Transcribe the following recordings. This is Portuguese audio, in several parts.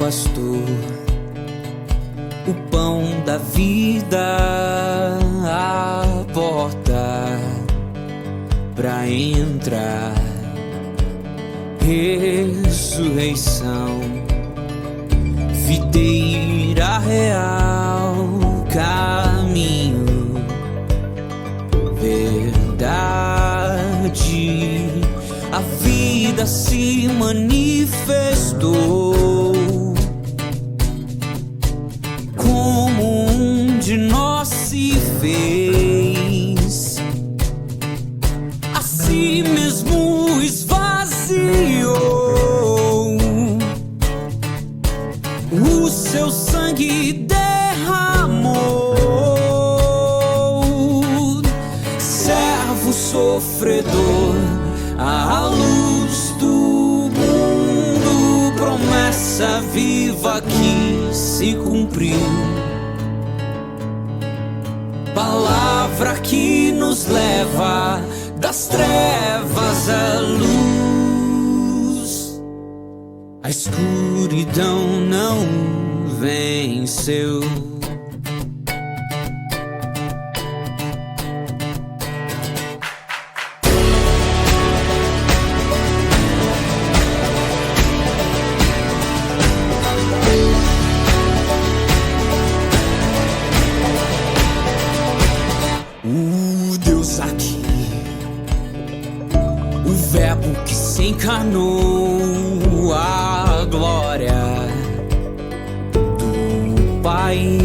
pastor, o pão da vida, a porta pra entrar, ressurreição, videira real, caminho, verdade. A vida se manifestou como um de nós se fez, a si mesmo esvaziou, o seu sangue derramou, servo sofredor, a luz do mundo, promessa viva que se cumpriu, palavra que nos leva das trevas à luz. A escuridão não venceu. Verbo que se encarnou, a glória do Pai,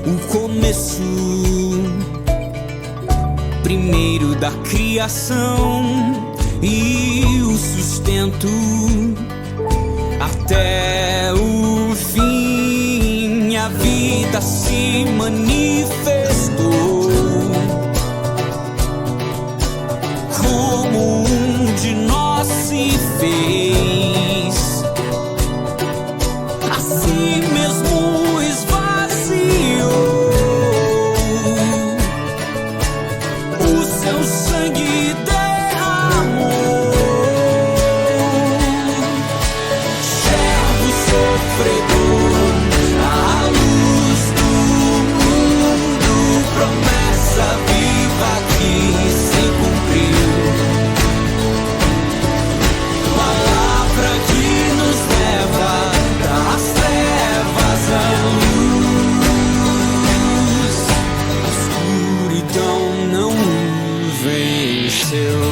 o começo primeiro da criação e o sustento até o fim. A vida se manifestou como um de nós se fez, a si mesmo esvaziou, o seu sangue derramou, servo sofredor, a luz do mundo, promessa viva que se cumpriu, palavra que nos leva das trevas à luz. A escuridão não venceu.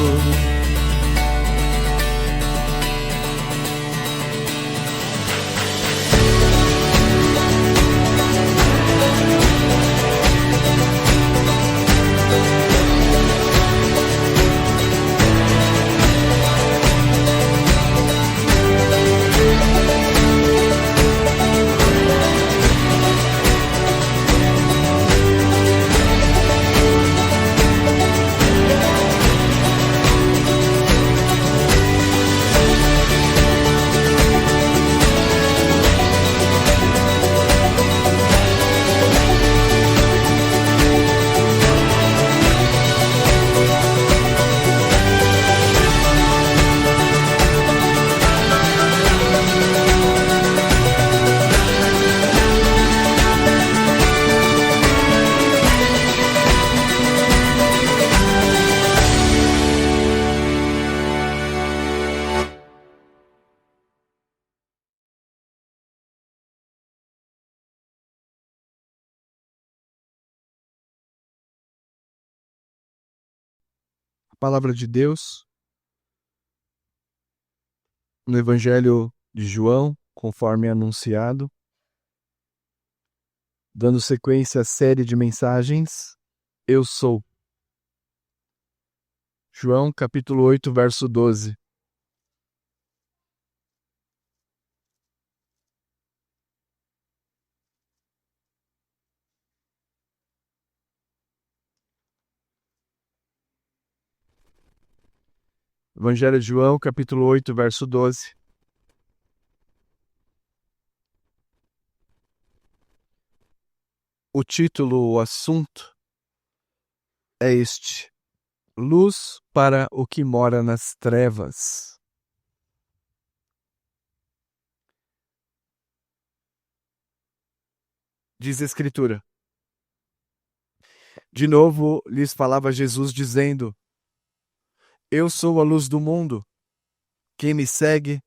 Palavra de Deus no Evangelho de João, conforme anunciado, dando sequência à série de mensagens, Eu Sou. João, capítulo 8, verso 12. Evangelho de João, capítulo 8, verso 12. O título, o assunto é este: Luz para o que mora nas trevas. diz a Escritura. De novo lhes falava Jesus dizendo: Eu sou a luz do mundo. Quem me segue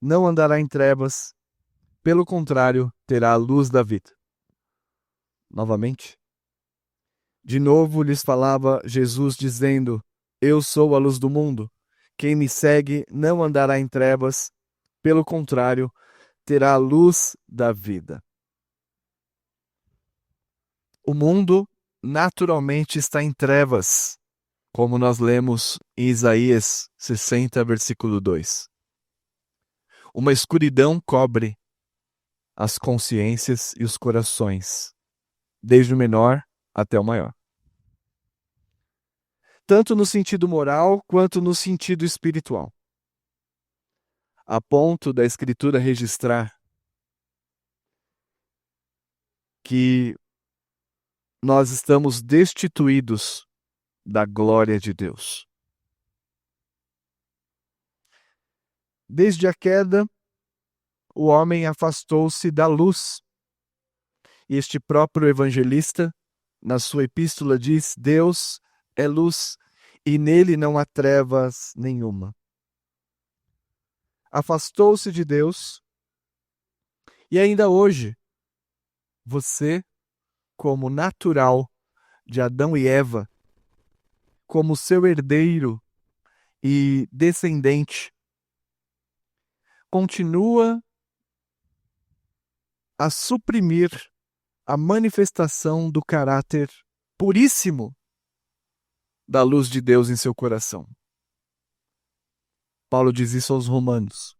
não andará em trevas, pelo contrário, terá a luz da vida. Novamente. De novo lhes falava Jesus dizendo: Eu sou a luz do mundo. Quem me segue não andará em trevas, pelo contrário, terá a luz da vida. O mundo naturalmente está em trevas, como nós lemos em Isaías 60, versículo 2. Uma escuridão cobre as consciências e os corações, desde o menor até o maior. Tanto no sentido moral quanto no sentido espiritual. A ponto da Escritura registrar que nós estamos destituídos da glória de Deus. Desde a queda, o homem afastou-se da luz. E este próprio evangelista, na sua epístola, diz: Deus é luz e nele não há trevas nenhuma. Afastou-se de Deus e ainda hoje, você, como natural de Adão e Eva, como seu herdeiro e descendente, continua a suprimir a manifestação do caráter puríssimo da luz de Deus em seu coração. Paulo diz isso aos Romanos.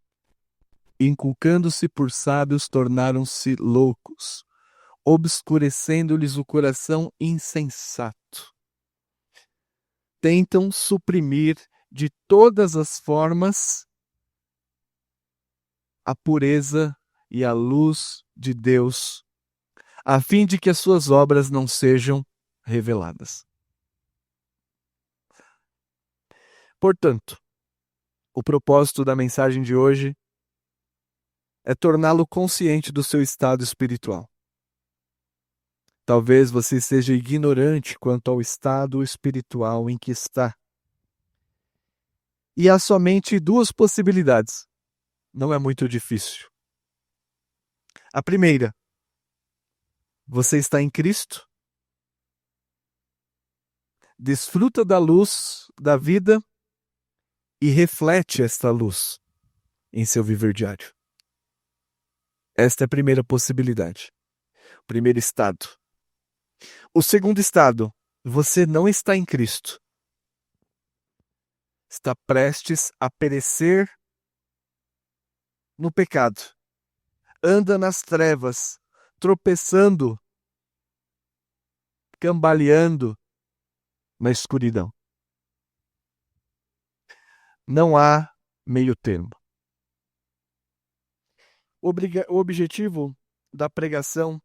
Inculcando-se por sábios, tornaram-se loucos, obscurecendo-lhes o coração insensato. Tentam suprimir de todas as formas a pureza e a luz de Deus, a fim de que as suas obras não sejam reveladas. Portanto, o propósito da mensagem de hoje é torná-lo consciente do seu estado espiritual. Talvez você seja ignorante quanto ao estado espiritual em que está. E há somente duas possibilidades. Não é muito difícil. A primeira, você está em Cristo, desfruta da luz da vida e reflete esta luz em seu viver diário. Esta é a primeira possibilidade. O primeiro estado. O segundo estado, você não está em Cristo. Está prestes a perecer no pecado. Anda nas trevas, tropeçando, cambaleando na escuridão. Não há meio termo. O objetivo da pregação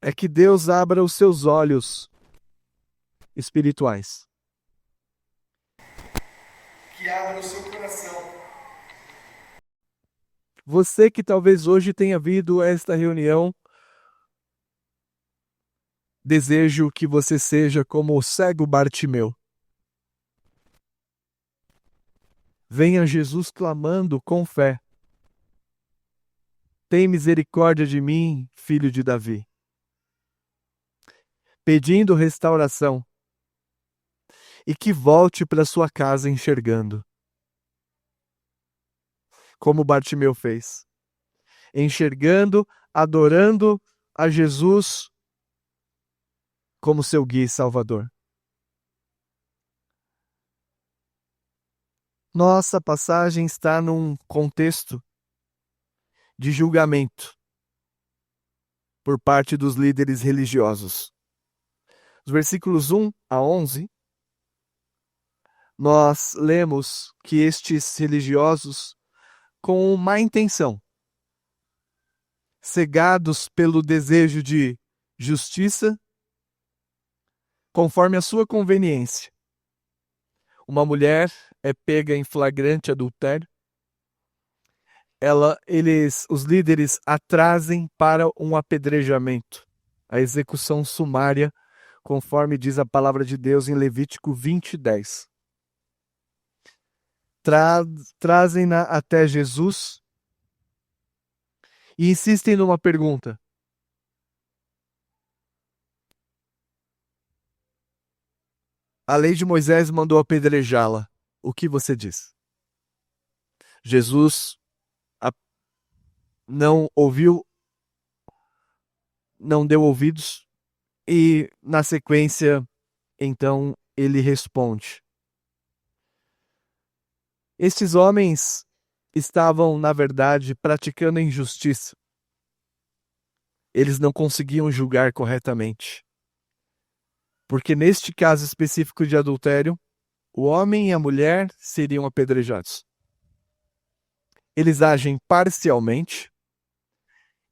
é que Deus abra os seus olhos espirituais. Que abra o seu coração. Você que talvez hoje tenha vindo a esta reunião, desejo que você seja como o cego Bartimeu. Venha Jesus clamando com fé: Tem misericórdia de mim, filho de Davi. Pedindo restauração. E que volte para sua casa enxergando. Como Bartimeu fez. Enxergando, adorando a Jesus como seu guia e salvador. Nossa passagem está num contexto de julgamento por parte dos líderes religiosos. Os versículos 1 a 11, nós lemos que estes religiosos, com má intenção, cegados pelo desejo de justiça, conforme a sua conveniência. Uma mulher é pega em flagrante adultério os líderes atrasem para um apedrejamento, a execução sumária, conforme diz a palavra de Deus em Levítico 20:10. Trazem-na até Jesus e insistem numa pergunta. A lei de Moisés mandou apedrejá-la. O que você diz? Jesus não ouviu, não deu ouvidos e, na sequência, então ele responde. Estes homens estavam, na verdade, praticando a injustiça. Eles não conseguiam julgar corretamente. Porque neste caso específico de adultério, o homem e a mulher seriam apedrejados. Eles agem parcialmente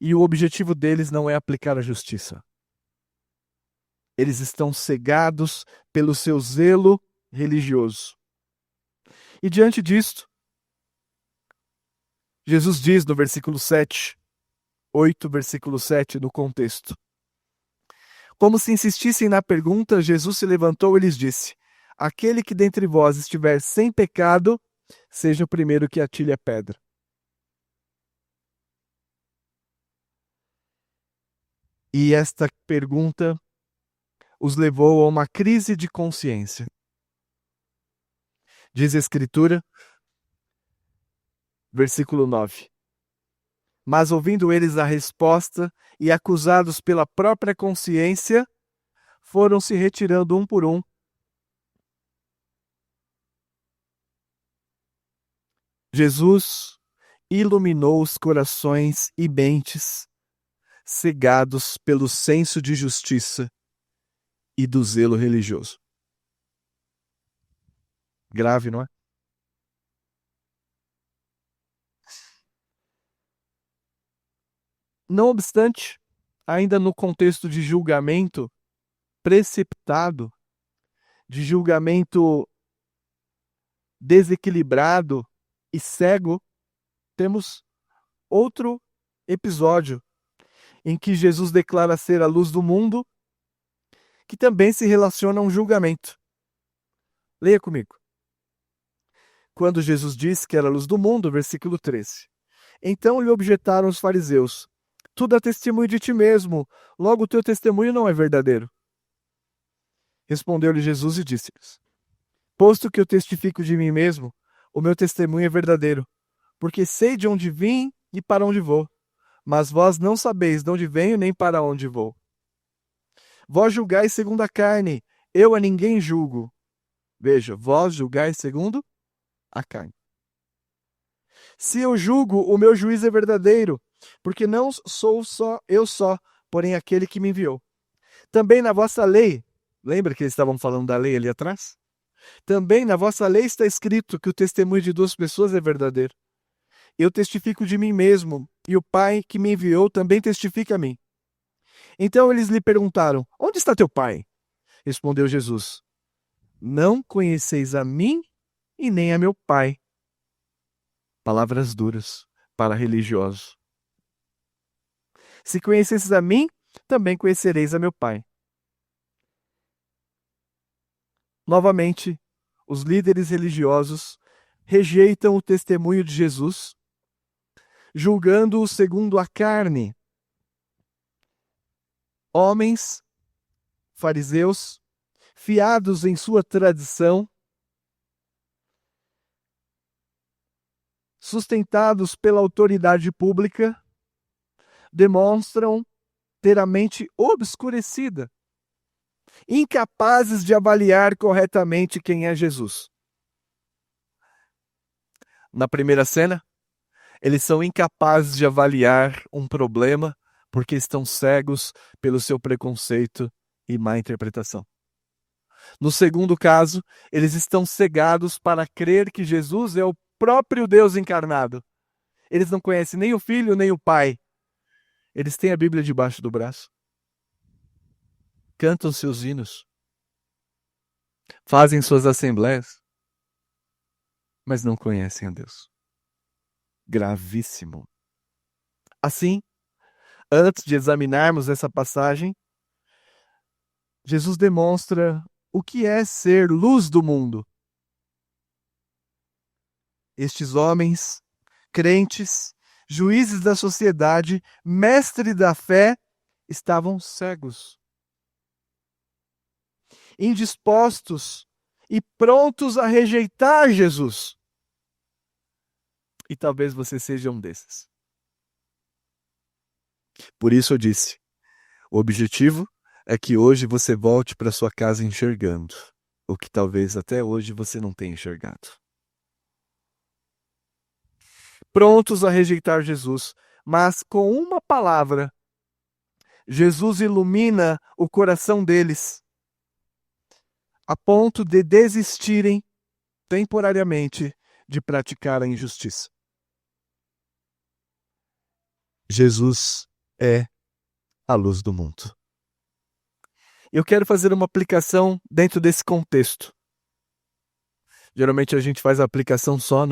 e o objetivo deles não é aplicar a justiça. Eles estão cegados pelo seu zelo religioso. E diante disto, Jesus diz no versículo 7, 8, versículo 7, no contexto. Como se insistissem na pergunta, Jesus se levantou e lhes disse: aquele que dentre vós estiver sem pecado, seja o primeiro que atire a pedra. E esta pergunta os levou a uma crise de consciência. Diz a Escritura, versículo 9. Mas ouvindo eles a resposta e acusados pela própria consciência, foram se retirando um por um. Jesus iluminou os corações e mentes cegados pelo senso de justiça e do zelo religioso. Grave, não é? Não obstante, ainda no contexto de julgamento precipitado, de julgamento desequilibrado e cego, temos outro episódio em que Jesus declara ser a luz do mundo, que também se relaciona a um julgamento. Leia comigo. Quando Jesus disse que era a luz do mundo, versículo 13. Então lhe objetaram os fariseus: tu dá testemunho de ti mesmo, logo o teu testemunho não é verdadeiro. Respondeu-lhe Jesus e disse-lhes: posto que eu testifico de mim mesmo, o meu testemunho é verdadeiro, porque sei de onde vim e para onde vou. Mas vós não sabeis de onde venho nem para onde vou. Vós julgais segundo a carne, eu a ninguém julgo. Veja, vós julgais segundo a carne. Se eu julgo, o meu juízo é verdadeiro, porque não sou só eu só, porém aquele que me enviou. Também na vossa lei, lembra que eles estavam falando da lei ali atrás? Também na vossa lei está escrito que o testemunho de duas pessoas é verdadeiro. Eu testifico de mim mesmo, e o Pai que me enviou também testifica a mim. Então eles lhe perguntaram: onde está teu pai? Respondeu Jesus: não conheceis a mim e nem a meu pai. Palavras duras para religiosos. Se conhecesseis a mim, também conhecereis a meu pai. Novamente, os líderes religiosos rejeitam o testemunho de Jesus, julgando-o segundo a carne. Homens, fariseus, fiados em sua tradição, sustentados pela autoridade pública, demonstram ter a mente obscurecida, incapazes de avaliar corretamente quem é Jesus. Na primeira cena, eles são incapazes de avaliar um problema porque estão cegos pelo seu preconceito e má interpretação. No segundo caso, eles estão cegados para crer que Jesus é o próprio Deus encarnado. Eles não conhecem nem o Filho nem o Pai. Eles têm a Bíblia debaixo do braço. Cantam seus hinos. Fazem suas assembleias. Mas não conhecem a Deus. gravíssimo. Assim, antes de examinarmos essa passagem, Jesus demonstra o que é ser luz do mundo. Estes homens, crentes, juízes da sociedade, mestres da fé, estavam cegos, indispostos e prontos a rejeitar Jesus. E talvez você seja um desses. Por isso eu disse, o objetivo é que hoje você volte para sua casa enxergando o que talvez até hoje você não tenha enxergado. Prontos a rejeitar Jesus, mas com uma palavra, Jesus ilumina o coração deles, a ponto de desistirem temporariamente de praticar a injustiça. Jesus é a luz do mundo. Eu quero fazer uma aplicação dentro desse contexto. Geralmente a gente faz a aplicação só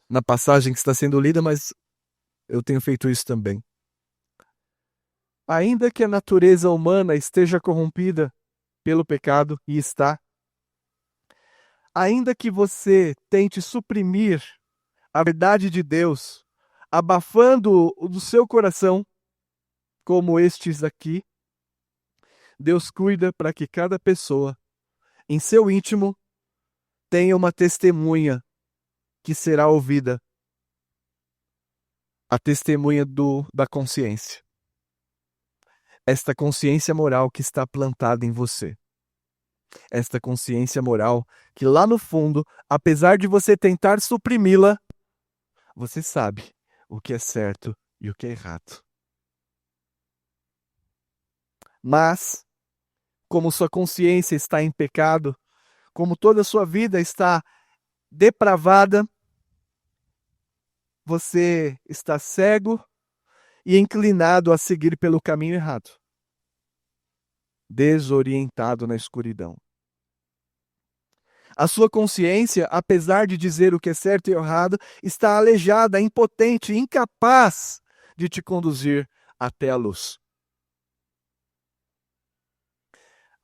na passagem que está sendo lida, mas eu tenho feito isso também. Ainda que a natureza humana esteja corrompida pelo pecado, e está, ainda que você tente suprimir a verdade de Deus, abafando o do seu coração, como estes aqui, Deus cuida para que cada pessoa, em seu íntimo, tenha uma testemunha que será ouvida, a testemunha da consciência. Esta consciência moral que está plantada em você. Esta consciência moral que lá no fundo, apesar de você tentar suprimi-la, você sabe o que é certo e o que é errado. Mas, como sua consciência está em pecado, como toda a sua vida está depravada, você está cego e inclinado a seguir pelo caminho errado, desorientado na escuridão. A sua consciência, apesar de dizer o que é certo e errado, está aleijada, impotente, incapaz de te conduzir até a luz.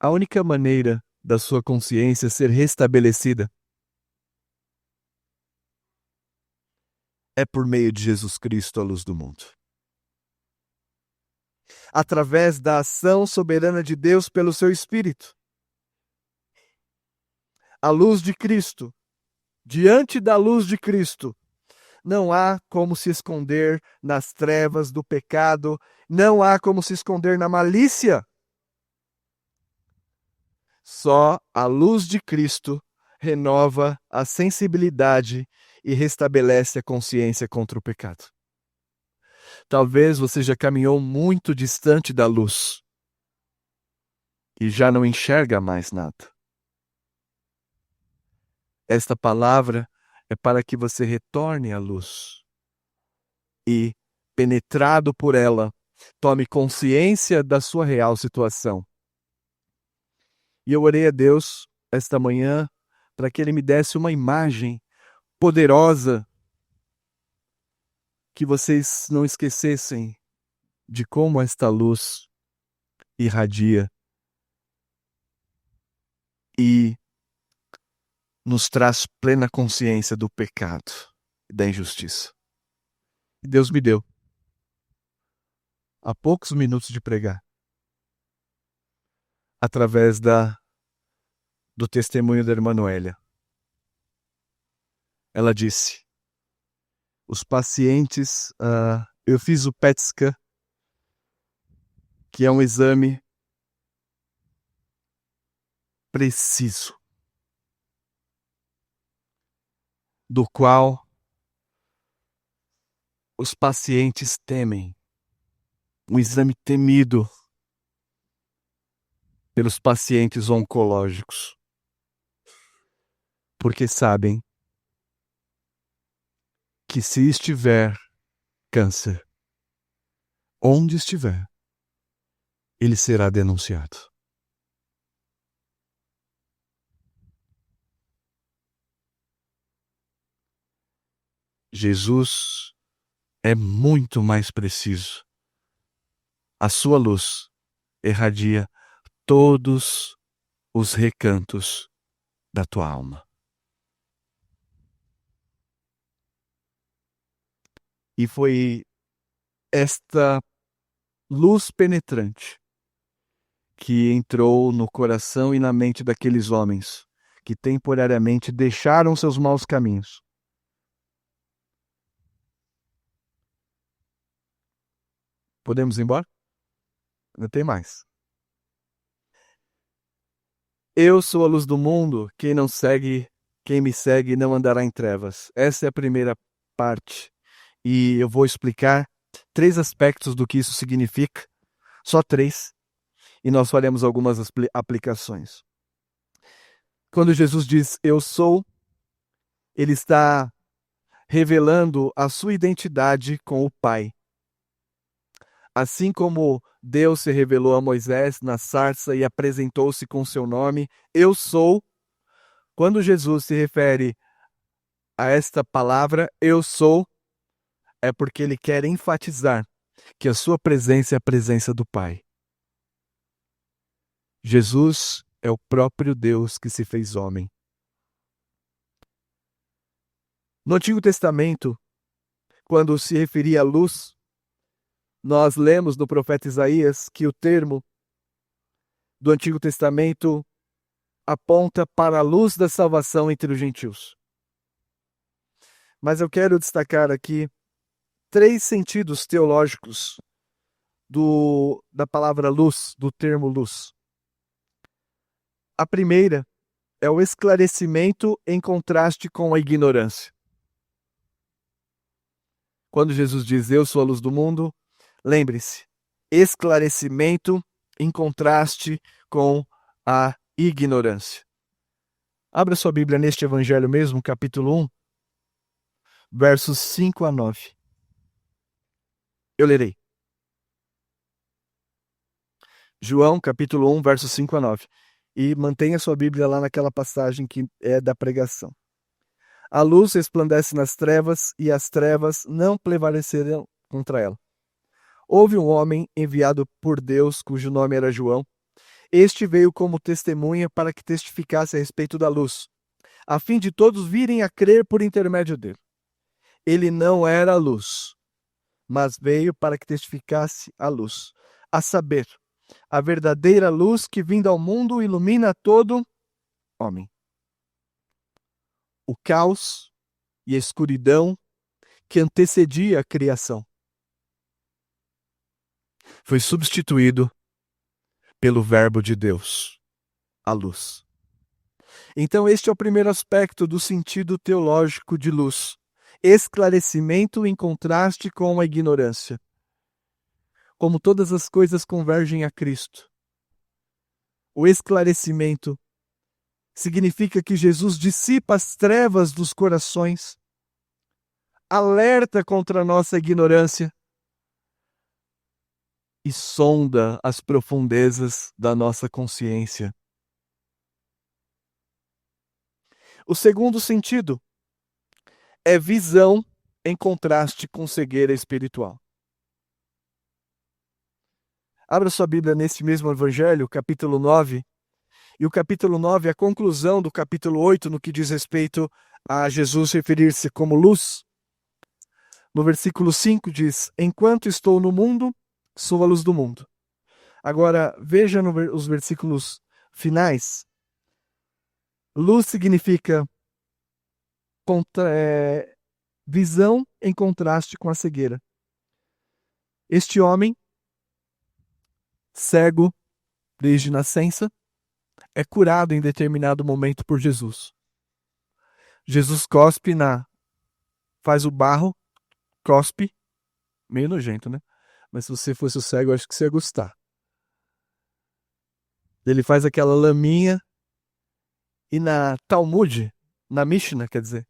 A única maneira da sua consciência ser restabelecida é por meio de Jesus Cristo, a luz do mundo. Através da ação soberana de Deus pelo seu Espírito. A luz de Cristo, diante da luz de Cristo, não há como se esconder nas trevas do pecado, não há como se esconder na malícia. Só a luz de Cristo renova a sensibilidade e restabelece a consciência contra o pecado. Talvez você já caminhou muito distante da luz e já não enxerga mais nada. Esta palavra é para que você retorne à luz e, penetrado por ela, tome consciência da sua real situação. E eu orei a Deus esta manhã para que Ele me desse uma imagem poderosa, que vocês não esquecessem de como esta luz irradia e nos traz plena consciência do pecado e da injustiça. E Deus me deu, há poucos minutos de pregar, através do testemunho da irmã Noélia. Ela disse, os pacientes, eu fiz o PET scan, que é um exame preciso, do qual os pacientes temem, um exame temido pelos pacientes oncológicos, porque sabem que se estiver câncer, onde estiver, ele será denunciado. Jesus é muito mais preciso. A sua luz irradia todos os recantos da tua alma. E foi esta luz penetrante que entrou no coração e na mente daqueles homens que temporariamente deixaram seus maus caminhos. Podemos ir embora? Não tem mais. Eu sou a luz do mundo, quem me segue não andará em trevas. Essa é a primeira parte. E eu vou explicar 3 aspectos do que isso significa, só 3, e nós faremos algumas aplicações. Quando Jesus diz eu sou, ele está revelando a sua identidade com o Pai. Assim como Deus se revelou a Moisés na sarça e apresentou-se com seu nome, eu sou. Quando Jesus se refere a esta palavra, eu sou, é porque ele quer enfatizar que a sua presença é a presença do Pai. Jesus é o próprio Deus que se fez homem. No Antigo Testamento, quando se referia à luz, nós lemos no profeta Isaías que o termo do Antigo Testamento aponta para a luz da salvação entre os gentios. Mas eu quero destacar aqui 3 sentidos teológicos da palavra luz, do termo luz. A primeira é o esclarecimento em contraste com a ignorância. Quando Jesus diz, eu sou a luz do mundo, lembre-se, esclarecimento em contraste com a ignorância. Abra sua Bíblia neste Evangelho mesmo, capítulo 1, versos 5 a 9. Eu lerei. João, capítulo 1, versos 5 a 9. E mantenha sua Bíblia lá naquela passagem que é da pregação. A luz resplandece nas trevas, e as trevas não prevaleceram contra ela. Houve um homem enviado por Deus, cujo nome era João. Este veio como testemunha para que testificasse a respeito da luz, a fim de todos virem a crer por intermédio dele. Ele não era a luz, mas veio para que testificasse a luz, a saber, a verdadeira luz que vindo ao mundo ilumina todo homem. O caos e a escuridão que antecedia a criação foi substituído pelo Verbo de Deus, a luz. Então, este é o primeiro aspecto do sentido teológico de luz: esclarecimento em contraste com a ignorância. Como todas as coisas convergem a Cristo, o esclarecimento significa que Jesus dissipa as trevas dos corações, alerta contra a nossa ignorância e sonda as profundezas da nossa consciência. O segundo sentido é visão em contraste com cegueira espiritual. Abra sua Bíblia neste mesmo Evangelho, capítulo 9. E o capítulo 9 é a conclusão do capítulo 8 no que diz respeito a Jesus referir-se como luz. No versículo 5 diz, enquanto estou no mundo, sou a luz do mundo. Agora, veja os versículos finais. Luz significa visão em contraste com a cegueira. Este homem, cego desde nascença, é curado em determinado momento por Jesus. Jesus faz o barro, cospe, meio nojento, né? Mas se você fosse o cego, eu acho que você ia gostar. Ele faz aquela laminha e na Talmud, na Mishnah, quer dizer,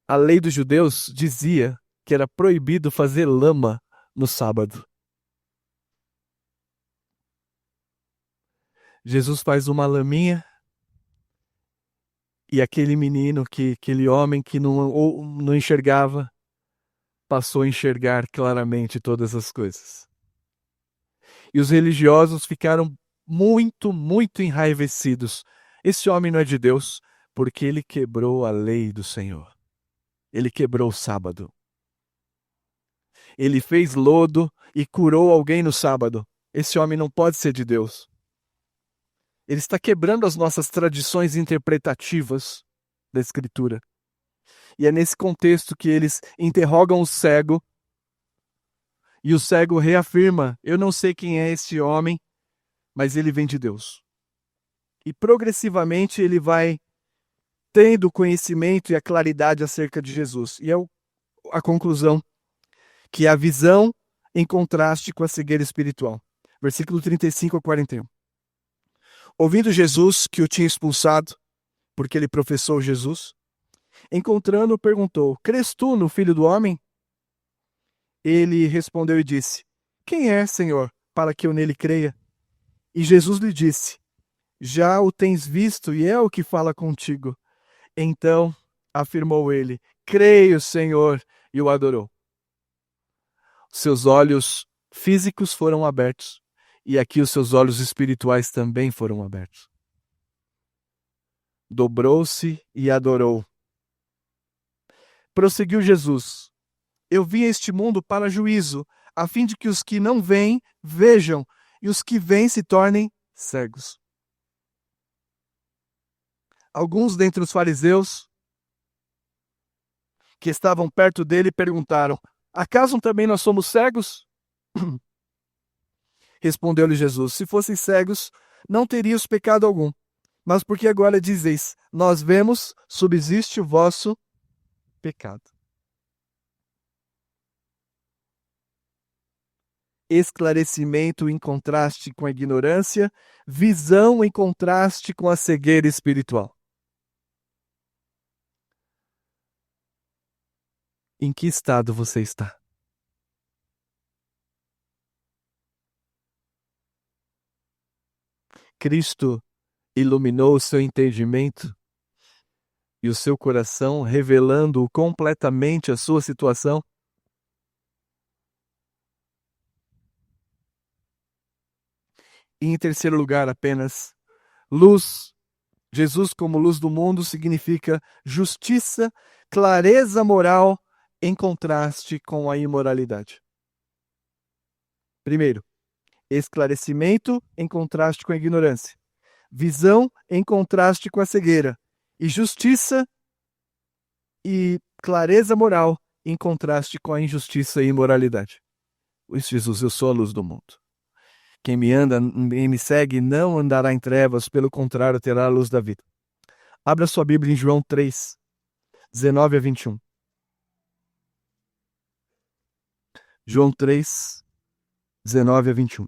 a lei dos judeus dizia que era proibido fazer lama no sábado. Jesus faz uma laminha E aquele menino, aquele homem que não enxergava, passou a enxergar claramente todas as coisas. E os religiosos ficaram muito, muito enraivecidos. Esse homem não é de Deus, porque ele quebrou a lei do Senhor. Ele quebrou o sábado. Ele fez lodo e curou alguém no sábado. Esse homem não pode ser de Deus. Ele está quebrando as nossas tradições interpretativas da Escritura. E é nesse contexto que eles interrogam o cego, e o cego reafirma: eu não sei quem é esse homem, mas ele vem de Deus. E progressivamente ele vai tendo conhecimento e a claridade acerca de Jesus. E é a conclusão, que é a visão em contraste com a cegueira espiritual. Versículo 35 a 41. Ouvindo Jesus que o tinha expulsado, porque ele professou Jesus, encontrando-o, perguntou: crês tu no Filho do Homem? Ele respondeu e disse: quem é, Senhor, para que eu nele creia? E Jesus lhe disse: já o tens visto e é o que fala contigo. Então afirmou ele: creio, Senhor, e o adorou. Seus olhos físicos foram abertos, e aqui os seus olhos espirituais também foram abertos. Dobrou-se e adorou. Prosseguiu Jesus: eu vim a este mundo para juízo, a fim de que os que não veem, vejam, e os que veem se tornem cegos. Alguns dentre os fariseus que estavam perto dele perguntaram: acaso também nós somos cegos? Respondeu-lhe Jesus: se fossem cegos, não terias pecado algum. Mas porque agora dizeis: nós vemos, subsiste o vosso pecado. Esclarecimento em contraste com a ignorância, visão em contraste com a cegueira espiritual. Em que estado você está? Cristo iluminou o seu entendimento e o seu coração, revelando completamente a sua situação? E em terceiro lugar, apenas luz. Jesus como luz do mundo significa justiça, clareza moral em contraste com a imoralidade. Primeiro, esclarecimento em contraste com a ignorância. Visão em contraste com a cegueira. E justiça e clareza moral em contraste com a injustiça e imoralidade. Isso, Jesus, eu sou a luz do mundo. Quem me segue não andará em trevas, pelo contrário, terá a luz da vida. Abra sua Bíblia em João 3, 19 a 21. João 3, 19 a 21.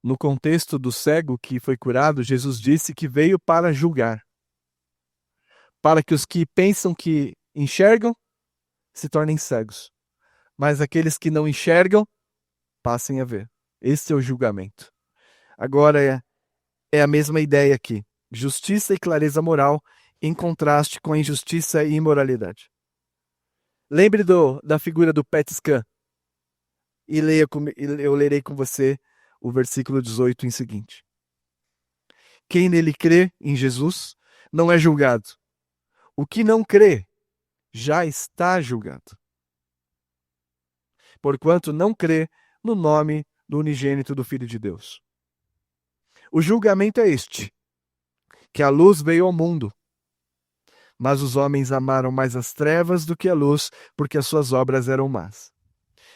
No contexto do cego que foi curado, Jesus disse que veio para julgar, para que os que pensam que enxergam se tornem cegos, mas aqueles que não enxergam passem a ver. Esse é o julgamento. Agora é a mesma ideia aqui: justiça e clareza moral em contraste com a injustiça e imoralidade. Lembre da figura do PET scan e eu lerei com você o versículo 18 em seguinte. Quem nele crê, em Jesus, não é julgado. O que não crê já está julgado, porquanto não crê no nome do unigênito do Filho de Deus. O julgamento é este: que a luz veio ao mundo, mas os homens amaram mais as trevas do que a luz, porque as suas obras eram más.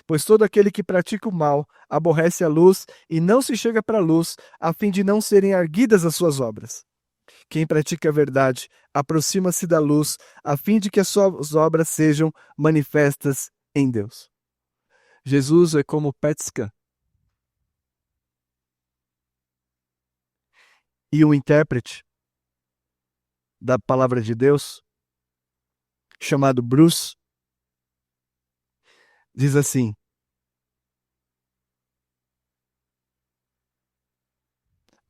Pois todo aquele que pratica o mal aborrece a luz e não se chega para a luz, a fim de não serem arguidas as suas obras. Quem pratica a verdade aproxima-se da luz, a fim de que as suas obras sejam manifestas em Deus. Jesus é como PET scan. E um intérprete da palavra de Deus, chamado Bruce, diz assim: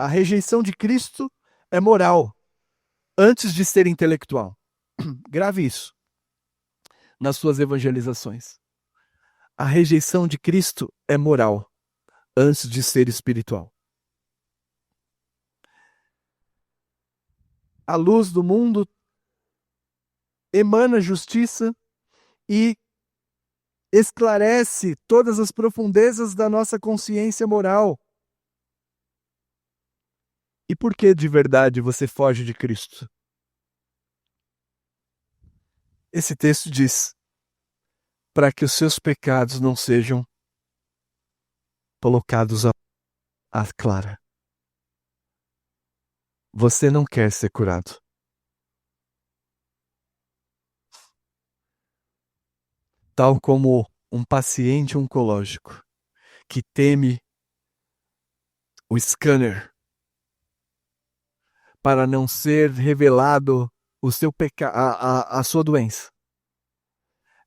A rejeição de Cristo é moral, antes de ser intelectual. Grave isso nas suas evangelizações. A rejeição de Cristo é moral, antes de ser espiritual. A luz do mundo emana justiça e esclarece todas as profundezas da nossa consciência moral. E por que de verdade você foge de Cristo? Esse texto diz: para que os seus pecados não sejam colocados à clara. Você não quer ser curado. Tal como um paciente oncológico que teme o scanner para não ser revelado o seu a sua doença.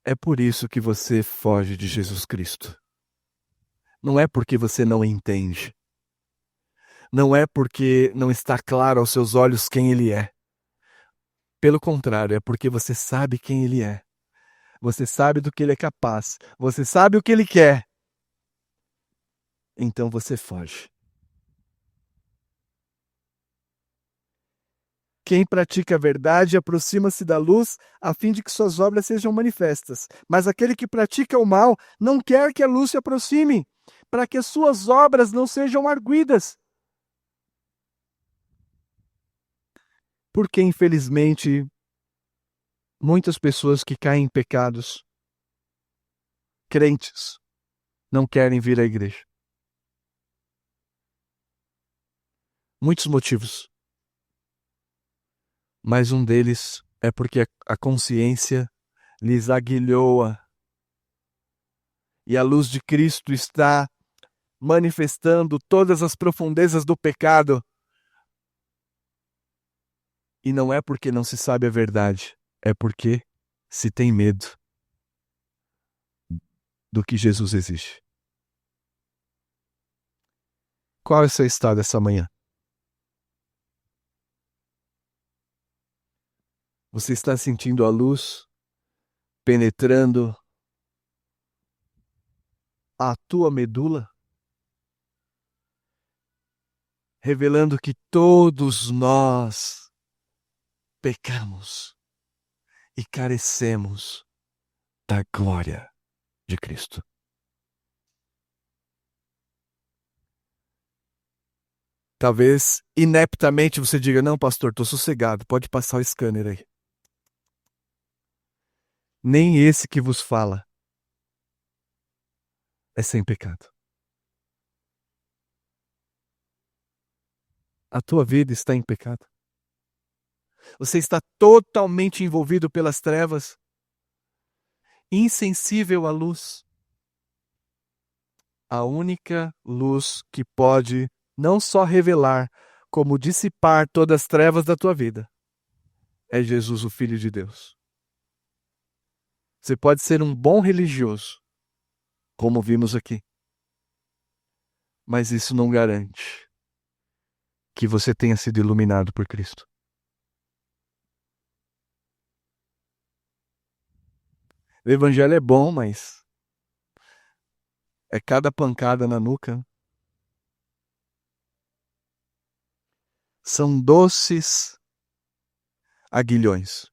É por isso que você foge de Jesus Cristo. Não é porque você não entende. Não é porque não está claro aos seus olhos quem Ele é. Pelo contrário, é porque você sabe quem Ele é. Você sabe do que Ele é capaz. Você sabe o que Ele quer. Então você foge. Quem pratica a verdade aproxima-se da luz, a fim de que suas obras sejam manifestas. Mas aquele que pratica o mal não quer que a luz se aproxime, para que as suas obras não sejam arguidas. Porque, infelizmente, muitas pessoas que caem em pecados, crentes, não querem vir à igreja. Muitos motivos. Mas um deles é porque a consciência lhes aguilhoa e a luz de Cristo está manifestando todas as profundezas do pecado. E não é porque não se sabe a verdade, é porque se tem medo do que Jesus exige. Qual é o seu estado essa manhã? Você está sentindo a luz penetrando a tua medula? Revelando que todos nós pecamos e carecemos da glória de Cristo. Talvez ineptamente você diga: não, pastor, estou sossegado, pode passar o scanner aí. Nem esse que vos fala é sem pecado. A tua vida está em pecado. Você está totalmente envolvido pelas trevas, insensível à luz. A única luz que pode não só revelar, como dissipar todas as trevas da tua vida é Jesus, o Filho de Deus. Você pode ser um bom religioso, como vimos aqui, mas isso não garante que você tenha sido iluminado por Cristo. O evangelho é bom, mas é cada pancada na nuca. São doces aguilhões,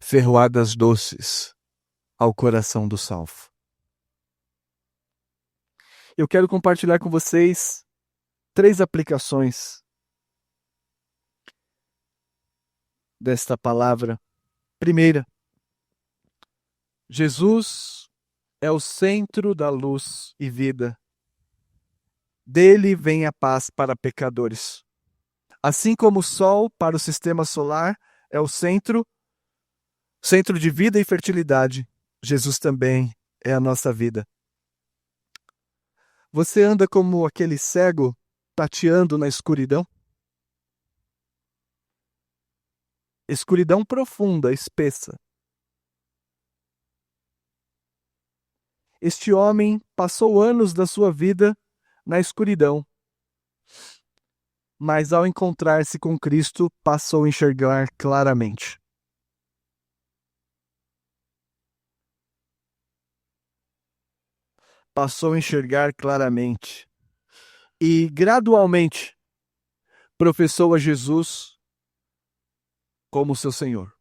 ferroadas doces ao coração do salvo. Eu quero compartilhar com vocês 3 aplicações desta palavra. Primeira, Jesus é o centro da luz e vida. Dele vem a paz para pecadores. Assim como o Sol para o sistema solar é o centro de vida e fertilidade, Jesus também é a nossa vida. Você anda como aquele cego tateando na escuridão? Escuridão profunda, espessa. Este homem passou anos da sua vida na escuridão, mas ao encontrar-se com Cristo, passou a enxergar claramente. Passou a enxergar claramente. E, gradualmente, professou a Jesus como seu Senhor.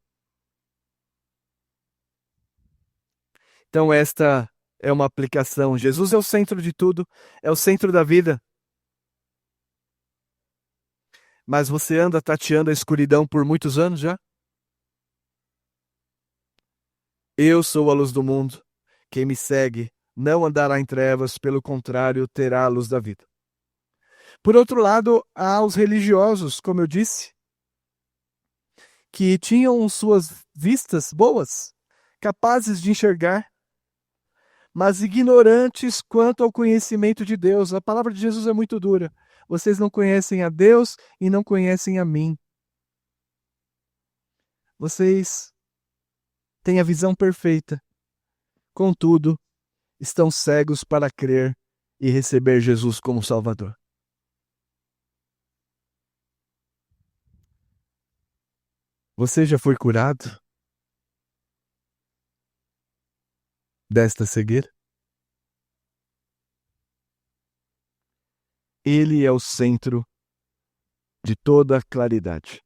Então, esta é uma aplicação. Jesus é o centro de tudo, é o centro da vida. Mas você anda tateando a escuridão por muitos anos já? Eu sou a luz do mundo. Quem me segue não andará em trevas, pelo contrário, terá a luz da vida. Por outro lado, há os religiosos, como eu disse, que tinham suas vistas boas, capazes de enxergar, mas ignorantes quanto ao conhecimento de Deus. A palavra de Jesus é muito dura. Vocês não conhecem a Deus e não conhecem a mim. Vocês têm a visão perfeita. Contudo, estão cegos para crer e receber Jesus como Salvador. Você já foi curado desta cegueira? Ele é o centro de toda a claridade.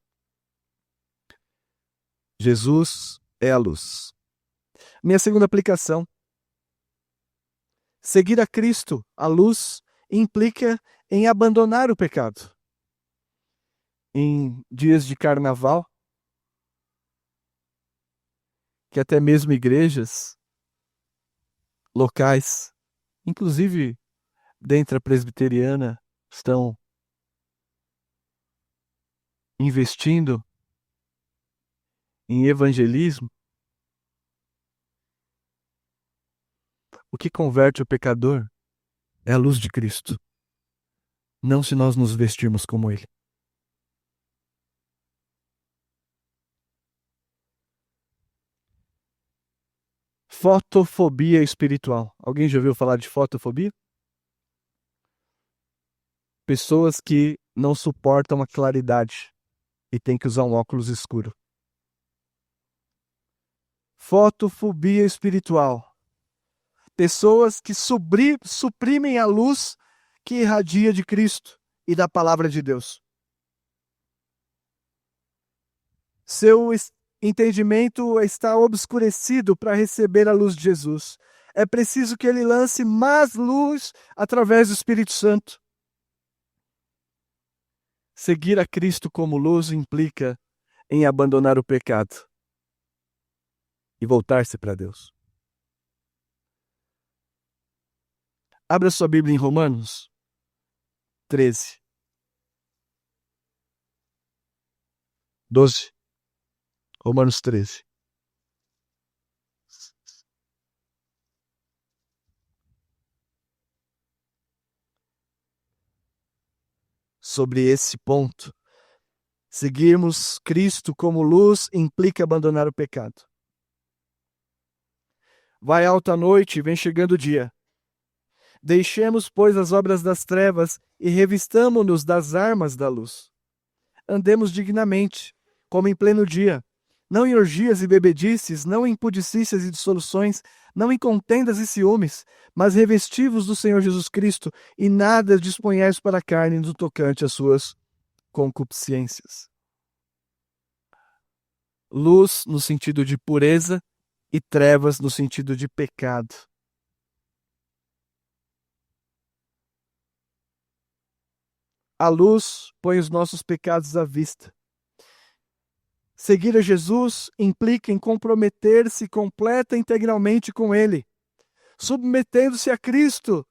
Jesus é a luz. Minha segunda aplicação. Seguir a Cristo, a luz, implica em abandonar o pecado. Em dias de carnaval, que até mesmo igrejas locais, inclusive dentro da presbiteriana, estão investindo em evangelismo. O que converte o pecador é a luz de Cristo, não se nós nos vestirmos como Ele. Fotofobia espiritual. Alguém já ouviu falar de fotofobia? Pessoas que não suportam a claridade e têm que usar um óculos escuro. Fotofobia espiritual. Pessoas que suprimem a luz que irradia de Cristo e da palavra de Deus. Seu entendimento está obscurecido para receber a luz de Jesus. É preciso que ele lance mais luz através do Espírito Santo. Seguir a Cristo como luz implica em abandonar o pecado e voltar-se para Deus. Abra sua Bíblia em Romanos 13. 12. Romanos 13. Sobre esse ponto, seguirmos Cristo como luz implica abandonar o pecado. Vai alta a noite e vem chegando o dia. Deixemos, pois, as obras das trevas e revistamo-nos das armas da luz. Andemos dignamente, como em pleno dia, não em orgias e bebedices, não em pudicícias e dissoluções, não em contendas e ciúmes, mas revestivos do Senhor Jesus Cristo, e nada disponhais para a carne no tocante às suas concupiscências. Luz no sentido de pureza e trevas no sentido de pecado. A luz põe os nossos pecados à vista. Seguir a Jesus implica em comprometer-se completa e integralmente com Ele, submetendo-se a Cristo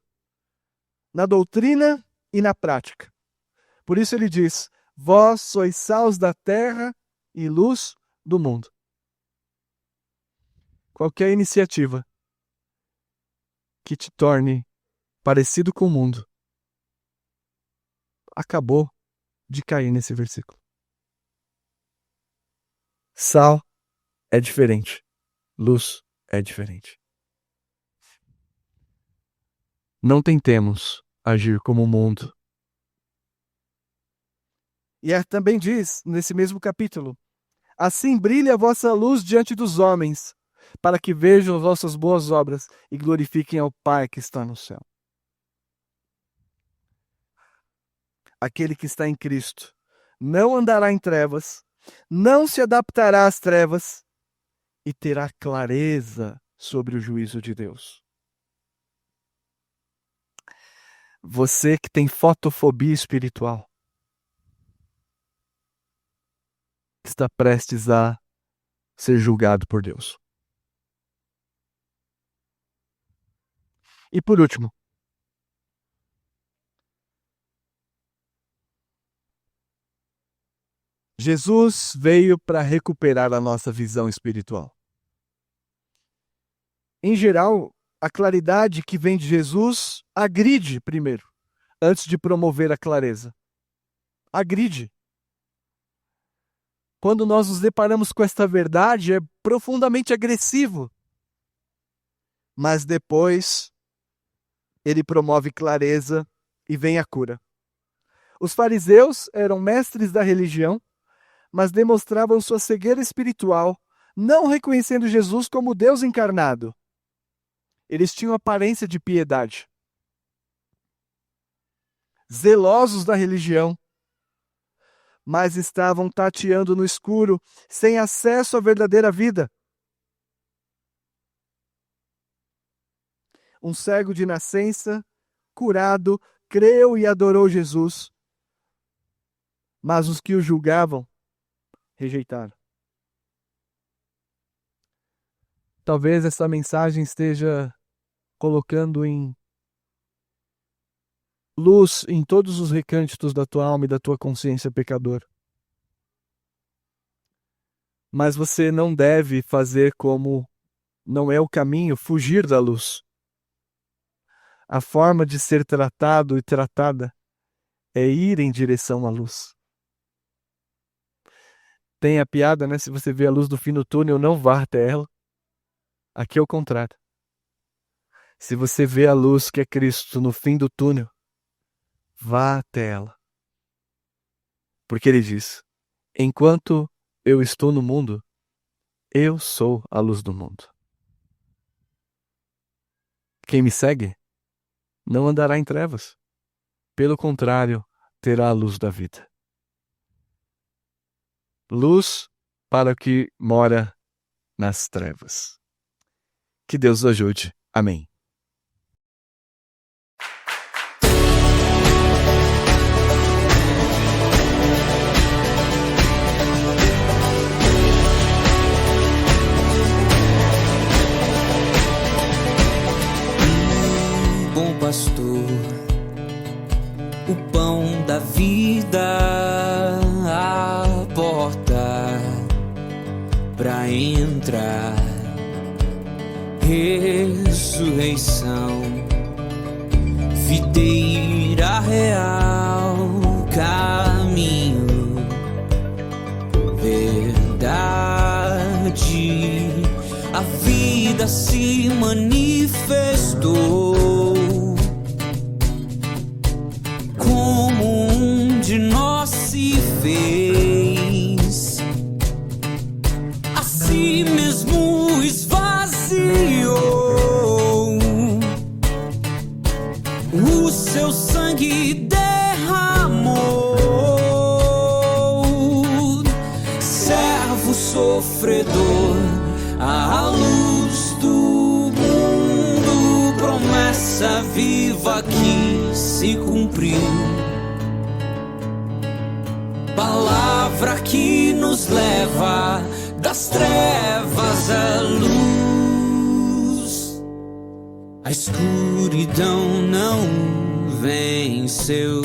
na doutrina e na prática. Por isso ele diz: vós sois sal da terra e luz do mundo. Qualquer iniciativa que te torne parecido com o mundo acabou de cair nesse versículo. Sal é diferente. Luz é diferente. Não tentemos agir como o mundo. E também diz, nesse mesmo capítulo: assim brilhe a vossa luz diante dos homens, para que vejam as vossas boas obras e glorifiquem ao Pai que está no céu. Aquele que está em Cristo não andará em trevas, não se adaptará às trevas e terá clareza sobre o juízo de Deus. Você que tem fotofobia espiritual está prestes a ser julgado por Deus. E por último, Jesus veio para recuperar a nossa visão espiritual. Em geral, a claridade que vem de Jesus agride primeiro, antes de promover a clareza. Agride. Quando nós nos deparamos com esta verdade, é profundamente agressivo. Mas depois, ele promove clareza e vem a cura. Os fariseus eram mestres da religião, mas demonstravam sua cegueira espiritual, não reconhecendo Jesus como Deus encarnado. Eles tinham aparência de piedade. Zelosos da religião, mas estavam tateando no escuro, sem acesso à verdadeira vida. Um cego de nascença, curado, creu e adorou Jesus, mas os que o julgavam rejeitaram. Talvez essa mensagem esteja colocando em luz em todos os recânditos da tua alma e da tua consciência pecadora. Mas você não deve fazer como não é o caminho, fugir da luz. A forma de ser tratado e tratada é ir em direção à luz. Tem a piada, né? Se você vê a luz do fim do túnel, não vá até ela. Aqui é o contrário. Se você vê a luz que é Cristo no fim do túnel, vá até ela. Porque ele diz: enquanto eu estou no mundo, eu sou a luz do mundo. Quem me segue não andará em trevas. Pelo contrário, terá a luz da vida. Luz para o que mora nas trevas. Que Deus o ajude. Amém. Bom pastor, o pão da vida, a porta pra entrar, ressurreição, videira real, caminho, verdade, a vida se manifestou. De nós se fez, a si mesmo esvaziou, o seu sangue derramou, servo sofredor, a luz do mundo, promessa viva que se cumpriu. Palavra que nos leva das trevas à luz. A escuridão não venceu.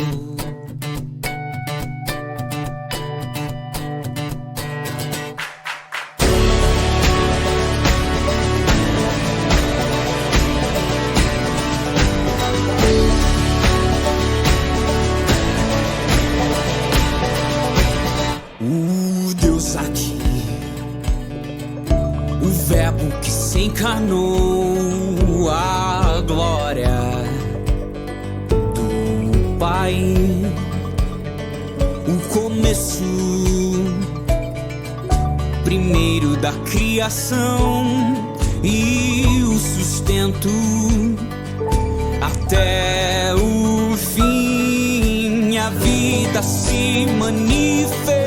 Encarnou a glória do Pai, o começo, primeiro da criação e o sustento até o fim. A vida se manifestou